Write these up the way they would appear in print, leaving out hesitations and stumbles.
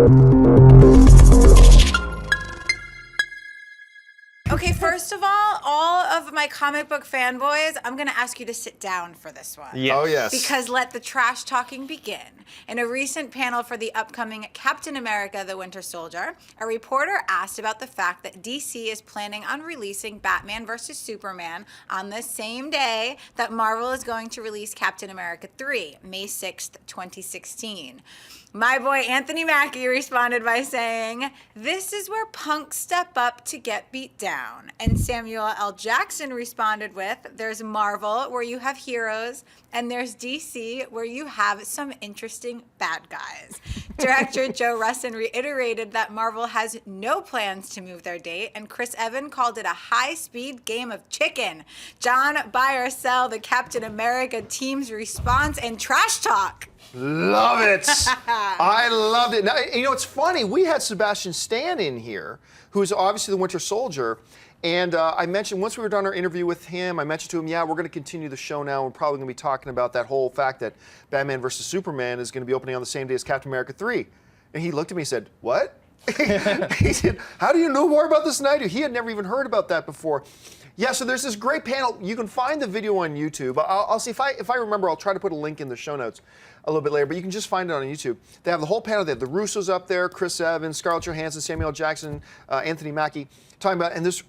Okay, first of all of my comic book fanboys, I'm going to ask you to sit down for this one. Yes. Oh, yes. Because let the trash talking begin. In a recent panel for the upcoming Captain America: The Winter Soldier, a reporter asked about the fact that DC is planning on releasing Batman vs. Superman on the same day that Marvel is going to release Captain America 3, May 6th, 2016. My boy Anthony Mackie responded by saying, "This is where punks step up to get beat down." And Samuel L. Jackson responded with, "There's Marvel, where you have heroes, and there's DC, where you have some interesting bad guys." Director Joe Russin reiterated that Marvel has no plans to move their date, and Chris Evans called it a high-speed game of chicken. John, buy or sell the Captain America team's response and trash talk. Love it. I loved it. Now, you know, it's funny. We had Sebastian Stan in here, who's obviously the Winter Soldier. And I mentioned, once we were done our interview with him, I mentioned to him, yeah, we're going to continue the show now. We're probably going to be talking about that whole fact that Batman vs. Superman is going to be opening on the same day as Captain America 3. And he looked at me and said, what? He said, how do you know more about this than I do? He had never even heard about that before. Yeah, so there's this great panel. You can find the video on YouTube. I'll see if I remember, I'll try to put a link in the show notes a little bit later, but you can just find it on YouTube. They have the whole panel. They have the Russos up there, Chris Evans, Scarlett Johansson, Samuel L. Jackson, Anthony Mackie, talking about, and this,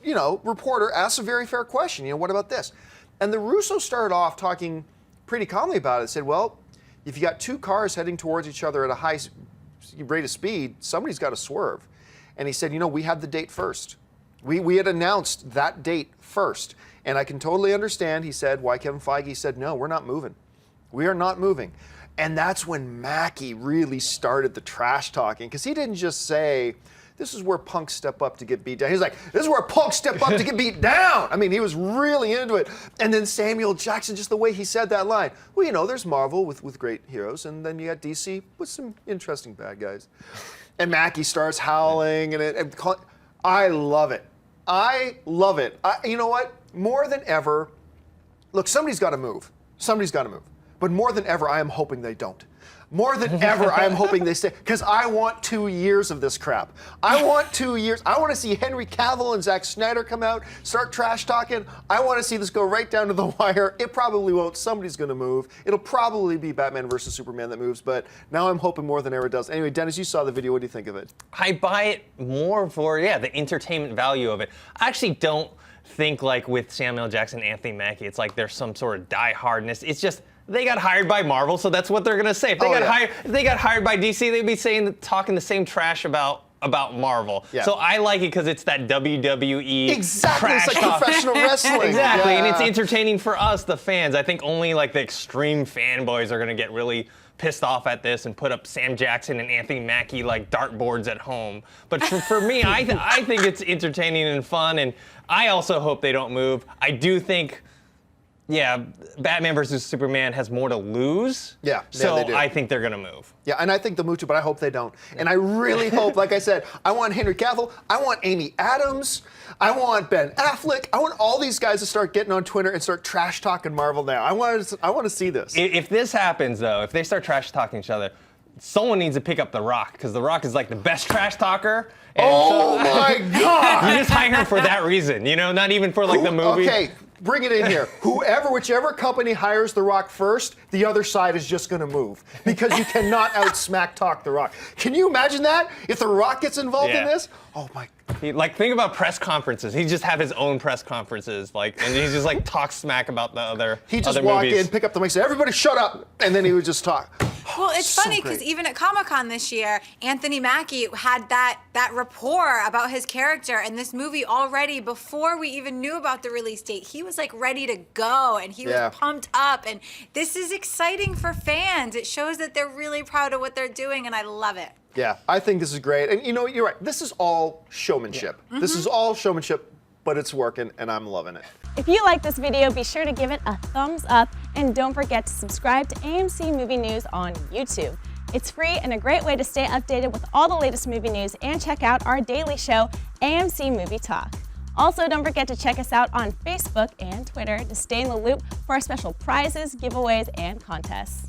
you know, reporter asks a very fair question. You know, what about this? And the Russos started off talking pretty calmly about it. Said, well, if you got two cars heading towards each other at a high rate of speed, somebody's got to swerve. And he said, you know, we had the date first. We had announced that date first. And I can totally understand, he said, why Kevin Feige said, no, we're not moving. We are not moving. And that's when Mackie really started the trash talking, because he didn't just say, this is where punks step up to get beat down. He's like, this is where punks step up to get beat down. I mean, he was really into it. And then Samuel Jackson, just the way he said that line. Well, you know, there's Marvel with great heroes, and then you got DC with some interesting bad guys. And Mackie starts howling, I love it. I love it. You know what? More than ever, look, somebody's got to move. Somebody's got to move. But more than ever, I am hoping they don't. More than ever, I am hoping they stay, because I want 2 years of this crap. I want 2 years. I want to see Henry Cavill and Zack Snyder come out, start trash talking. I want to see this go right down to the wire. It probably won't. Somebody's going to move. It'll probably be Batman versus Superman that moves, but now I'm hoping more than ever it does. Anyway, Dennis, you saw the video. What do you think of it? I buy it more for, the entertainment value of it. I actually don't think, like with Samuel Jackson and Anthony Mackie, it's like there's some sort of die-hardness. It's just, they got hired by Marvel, so that's what they're gonna say. If they got hired by DC, they'd be talking the same trash about Marvel. Yeah. So I like it because it's that WWE exactly. trash It's like talk. professional wrestling. Exactly, yeah. And it's entertaining for us, the fans. I think only like the extreme fanboys are gonna get really pissed off at this and put up Sam Jackson and Anthony Mackie like dartboards at home. But for me, I think it's entertaining and fun, and I also hope they don't move. I do think, Batman versus Superman has more to lose. Yeah, so they do. I think they're gonna move. Yeah, and I think they'll move too, but I hope they don't. And I really hope, like I said, I want Henry Cavill, I want Amy Adams, I want Ben Affleck, I want all these guys to start getting on Twitter and start trash talking Marvel now. I want to see this. If this happens, though, if they start trash talking each other, someone needs to pick up The Rock, because The Rock is like the best trash talker. Oh my God! You just hire him for that reason, you know, not even for like the movie. Okay, bring it in here. Whichever company hires The Rock first, the other side is just going to move, because you cannot out-smack talk The Rock. Can you imagine that? If The Rock gets involved in this? Oh my. Think about press conferences. He just have his own press conferences, and he just talk smack about the other. He just walk in, pick up the mic, say, "Everybody, shut up," and then he would just talk. Well, it's funny because even at Comic-Con this year, Anthony Mackie had that rapport about his character in this movie already before we even knew about the release date. He was like ready to go, and he was pumped up, and this is exciting for fans. It shows that they're really proud of what they're doing, and I love it. Yeah, I think this is great. And you know, you're right. This is all showmanship. Yeah. This is all showmanship, but it's working, and I'm loving it. If you like this video, be sure to give it a thumbs up, and don't forget to subscribe to AMC Movie News on YouTube. It's free and a great way to stay updated with all the latest movie news, and check out our daily show, AMC Movie Talk. Also, don't forget to check us out on Facebook and Twitter to stay in the loop for our special prizes, giveaways, and contests.